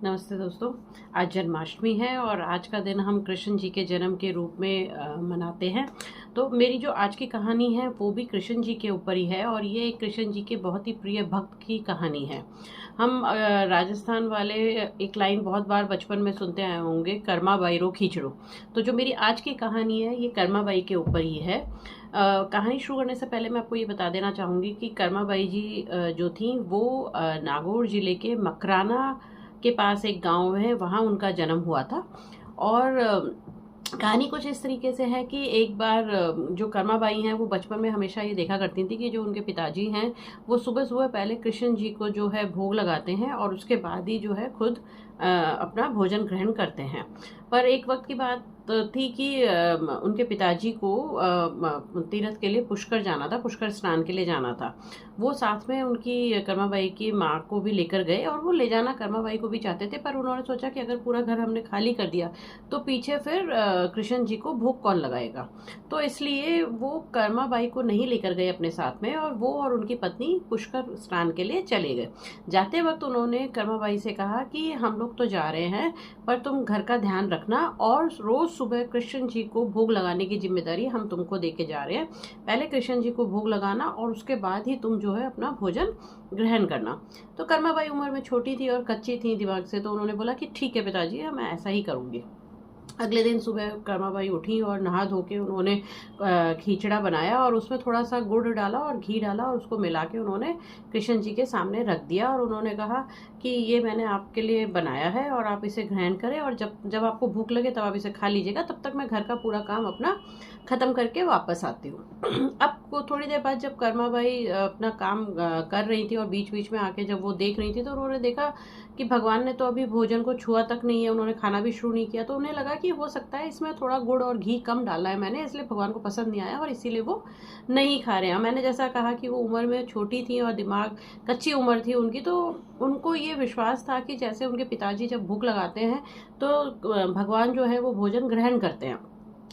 नमस्ते दोस्तों। आज जन्माष्टमी है और आज का दिन हम कृष्ण जी के जन्म के रूप में मनाते हैं। तो मेरी जो आज की कहानी है वो भी कृष्ण जी के ऊपर ही है और ये कृष्ण जी के बहुत ही प्रिय भक्त की कहानी है। हम राजस्थान वाले एक लाइन बहुत बार बचपन में सुनते आए होंगे, कर्मा बाई रो खींचड़ो। तो जो मेरी आज की कहानी है ये कर्मा बाई के ऊपर ही है। कहानी शुरू करने से पहले मैं आपको ये बता देना चाहूँगी कि कर्मा बाई जी जो थी वो नागौर ज़िले के मकराना के पास एक गांव है, वहाँ उनका जन्म हुआ था। और कहानी कुछ इस तरीके से है कि एक बार जो कर्मा बाई हैं वो बचपन में हमेशा ये देखा करती थी कि जो उनके पिताजी हैं वो सुबह सुबह पहले कृष्ण जी को जो है भोग लगाते हैं और उसके बाद ही जो है खुद अपना भोजन ग्रहण करते हैं। पर एक वक्त की बात थी कि उनके पिताजी को तीर्थ के लिए पुष्कर जाना था, पुष्कर स्नान के लिए जाना था। वो साथ में उनकी कर्माबाई की माँ को भी लेकर गए और वो ले जाना कर्माबाई को भी चाहते थे, पर उन्होंने सोचा कि अगर पूरा घर हमने खाली कर दिया तो पीछे फिर कृष्ण जी को भोग कौन लगाएगा। तो इसलिए वो कर्माबाई को नहीं लेकर गए अपने साथ में और वो और उनकी पत्नी पुष्कर स्नान के लिए चले गए। जाते वक्त उन्होंने कर्माबाई से कहा कि हम लोग तो जा रहे हैं पर तुम घर का ध्यान रखना और रोज सुबह कृष्ण जी को भोग लगाने की जिम्मेदारी हम तुमको दे के जा रहे हैं। पहले कृष्ण जी को भोग लगाना और उसके बाद ही तुम जो है अपना भोजन ग्रहण करना। तो कर्माबाई उम्र में छोटी थी और कच्ची थी दिमाग से, तो उन्होंने बोला कि ठीक है पिताजी, मैं ऐसा ही करूँगी। अगले दिन सुबह कर्माबाई उठी और नहा धो के उन्होंने खींचड़ा बनाया और उसमें थोड़ा सा गुड़ डाला और घी डाला और उसको मिला के उन्होंने कृष्ण जी के सामने रख दिया और उन्होंने कहा कि ये मैंने आपके लिए बनाया है और आप इसे ग्रहण करें और जब जब आपको भूख लगे तब आप इसे खा लीजिएगा, तब तक मैं घर का पूरा काम अपना ख़त्म करके वापस आती हूँ। अब को थोड़ी देर बाद जब कर्माबाई अपना काम कर रही थी और बीच बीच में आके जब वो देख रही थी तो उन्होंने देखा कि भगवान ने तो अभी भोजन को छुआ तक नहीं है, उन्होंने खाना भी शुरू नहीं किया। तो उन्हें लगा कि हो सकता है इसमें थोड़ा गुड़ और घी कम डाला है मैंने, इसलिए भगवान को पसंद नहीं आया और इसीलिए वो नहीं खा रहे हैं। मैंने जैसा कहा कि वो उम्र में छोटी थी और दिमाग कच्ची उम्र थी उनकी, तो उनको ये विश्वास था कि जैसे उनके पिताजी जब भूख लगाते हैं तो भगवान जो है वो भोजन ग्रहण करते हैं,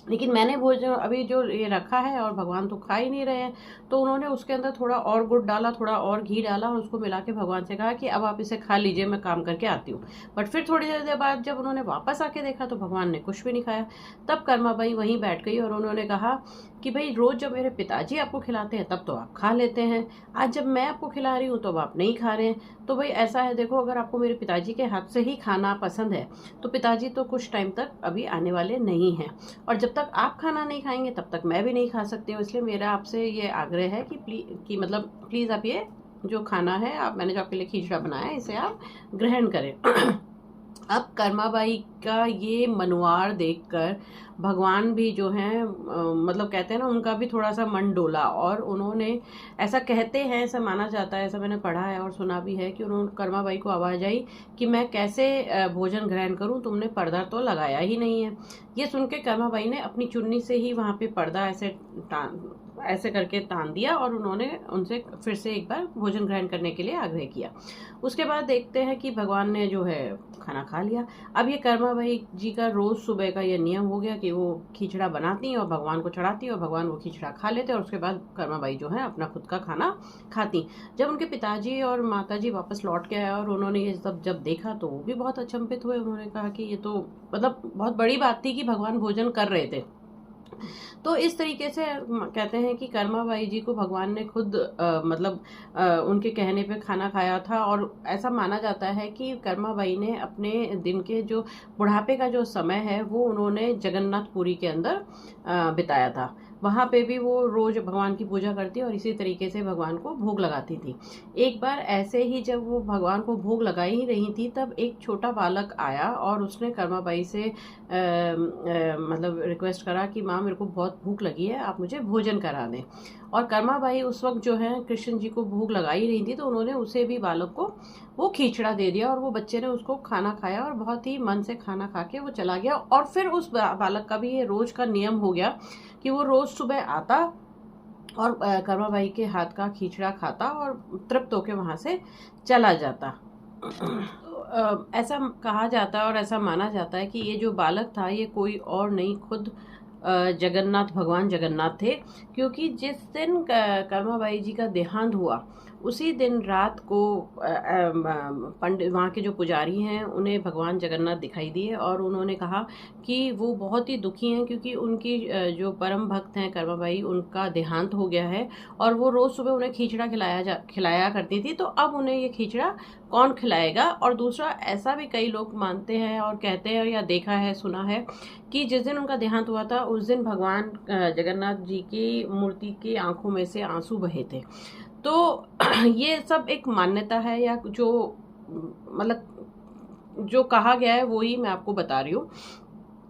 लेकिन मैंने भोजन अभी जो ये रखा है और भगवान तो खा ही नहीं रहे हैं। तो उन्होंने उसके अंदर थोड़ा और गुड़ डाला, थोड़ा और घी डाला और उसको मिला के भगवान से कहा कि अब आप इसे खा लीजिए, मैं काम करके आती हूँ। बट फिर थोड़ी देर बाद जब उन्होंने वापस आके देखा तो भगवान ने कुछ भी नहीं खाया। तब कर्माबाई वहीं बैठ गई और उन्होंने कहा कि भाई रोज जब मेरे पिताजी आपको खिलाते हैं तब तो आप खा लेते हैं, आज जब मैं आपको खिला रही हूँ तो अब आप नहीं खा रहे हैं। तो भाई ऐसा है, देखो अगर आपको मेरे पिताजी के हाथ से ही खाना पसंद है तो पिताजी तो कुछ टाइम तक अभी आने वाले नहीं हैं और जब तक आप खाना नहीं खाएंगे तब तक मैं भी नहीं खा सकती हूँ। इसलिए मेरा आपसे ये आग्रह है कि मतलब प्लीज़ आप ये जो खाना है, आप मैंने जो आपके लिए खिचड़ा बनाया है इसे आप ग्रहण करें। अब कर्माबाई का ये मनुआर देखकर भगवान भी जो हैं मतलब कहते हैं ना, उनका भी थोड़ा सा मन डोला और उन्होंने, ऐसा कहते हैं, ऐसा माना जाता है, ऐसा मैंने पढ़ा है और सुना भी है कि उन्होंने कर्माबाई को आवाज़ आई कि मैं कैसे भोजन ग्रहण करूं, तुमने पर्दा तो लगाया ही नहीं है। ये सुन के कर्माबाई ने अपनी चुन्नी से ही वहाँ पे पर्दा ऐसे करके तान दिया और उन्होंने उनसे फिर से एक बार भोजन ग्रहण करने के लिए आग्रह किया। उसके बाद देखते हैं कि भगवान ने जो है खाना खा लिया। अब ये कर्माबाई जी का रोज़ सुबह का ये नियम हो गया कि वो खिचड़ा बनाती और भगवान को चढ़ाती और भगवान वो खिचड़ा खा लेते और उसके बाद कर्माबाई जो है अपना खुद का खाना खाती। जब उनके पिताजी और माताजी वापस लौट के आए और उन्होंने ये सब जब देखा तो वो भी बहुत अचंभित हुए। उन्होंने कहा कि ये तो मतलब बहुत बड़ी बात थी कि भगवान भोजन कर रहे थे। तो इस तरीके से कहते हैं कि कर्माबाई जी को भगवान ने खुद उनके कहने पे खाना खाया था और ऐसा माना जाता है कि कर्माबाई ने अपने दिन के जो बुढ़ापे का जो समय है वो उन्होंने जगन्नाथपुरी के अंदर बिताया था। वहाँ पे भी वो रोज भगवान की पूजा करती और इसी तरीके से भगवान को भोग लगाती थी। एक बार ऐसे ही जब वो भगवान को भोग लगा ही रही थी तब एक छोटा बालक आया और उसने कर्माबाई से मतलब रिक्वेस्ट करा कि माँ मेरे को बहुत भूख लगी है, आप मुझे भोजन करा दें। और कर्माबाई उस वक्त जो है कृष्ण जी को भोग लगा ही रही थी तो उन्होंने उसे भी, बालक को, वो खिचड़ा दे दिया और वो बच्चे ने उसको खाना खाया और बहुत ही मन से खाना खा के वो चला गया। और फिर उस बालक का भी ये रोज का नियम हो गया कि वो रोज सुबह आता और कर्माबाई के हाथ का खिचड़ा खाता और तृप्त होकर वहाँ से चला जाता। तो ऐसा कहा जाता है और ऐसा माना जाता है कि ये जो बालक था ये कोई और नहीं, खुद जगन्नाथ, भगवान जगन्नाथ थे। क्योंकि जिस दिन कर्माबाई जी का देहांत हुआ उसी दिन रात को पंडित वहाँ के जो पुजारी हैं उन्हें भगवान जगन्नाथ दिखाई दिए और उन्होंने कहा कि वो बहुत ही दुखी हैं क्योंकि उनकी जो परम भक्त हैं कर्माबाई, उनका देहांत हो गया है और वो रोज़ सुबह उन्हें खिचड़ा खिलाया करती थी, तो अब उन्हें ये खिचड़ा कौन खिलाएगा। और दूसरा, ऐसा भी कई लोग मानते हैं और कहते हैं या देखा है, सुना है कि जिस दिन उनका देहांत हुआ था उस दिन भगवान जगन्नाथ जी की मूर्ति की आंखों में से आंसू बहे थे। तो ये सब एक मान्यता है या जो मतलब जो कहा गया है वो ही मैं आपको बता रही हूँ।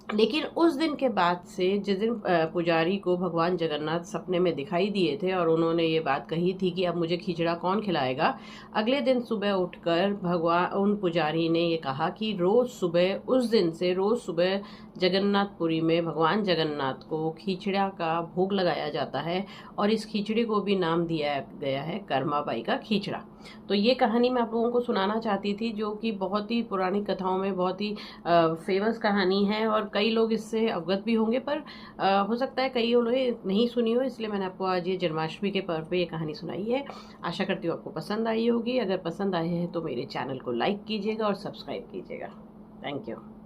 लेकिन उस दिन के बाद से, जिस दिन पुजारी को भगवान जगन्नाथ सपने में दिखाई दिए थे और उन्होंने ये बात कही थी कि अब मुझे खिचड़ा कौन खिलाएगा, अगले दिन सुबह उठकर भगवान उन पुजारी ने ये कहा कि रोज़ सुबह, उस दिन से रोज़ सुबह जगन्नाथपुरी में भगवान जगन्नाथ को खिचड़ा का भोग लगाया जाता है और इस खिचड़ी को भी नाम दिया गया है कर्माबाई का खिचड़ा। तो ये कहानी मैं आप लोगों को सुनाना चाहती थी, जो कि बहुत ही पुरानी कथाओं में बहुत ही फेमस कहानी है और कई लोग इससे अवगत भी होंगे, पर हो सकता है कई लोग नहीं सुनी हो, इसलिए मैंने आपको आज ये जन्माष्टमी के पर्व पे ये कहानी सुनाई है। आशा करती हूँ आपको पसंद आई होगी। अगर पसंद आए हैं तो मेरे चैनल को लाइक कीजिएगा और सब्सक्राइब कीजिएगा। Thank you.